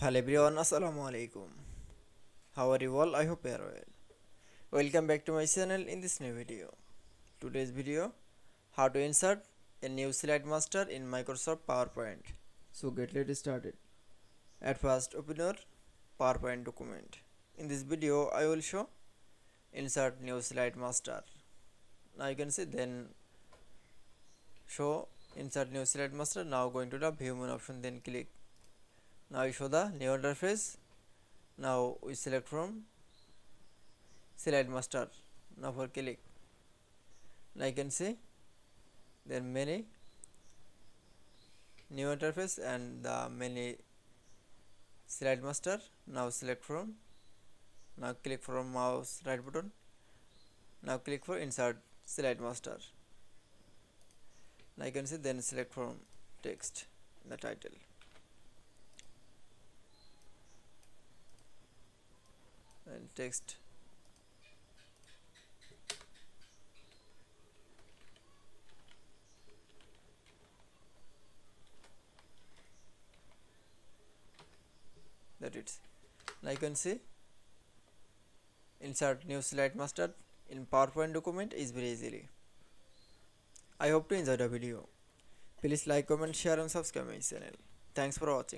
Hello everyone, Assalamu alaikum. How are you all? I hope you are well. Welcome back to my channel in this new video. Today's video, how to insert a new slide master in Microsoft PowerPoint. So get started. At first, open your PowerPoint document. In this video, I will show insert new slide master. Now you can see then show insert new slide master. Now going to the view menu option, then click. Now you show the new interface. Now we select from slide master. Now for click. Now you can see there are many new interface and the many slide master. Now select from. Now click from mouse right button. Now click for insert slide master. Now you can see then select from text in the title. And text. That it's. Now you can see insert new slide master in PowerPoint document is very easily. I hope to enjoy the video. Please like, comment, share and subscribe my channel. Thanks for watching.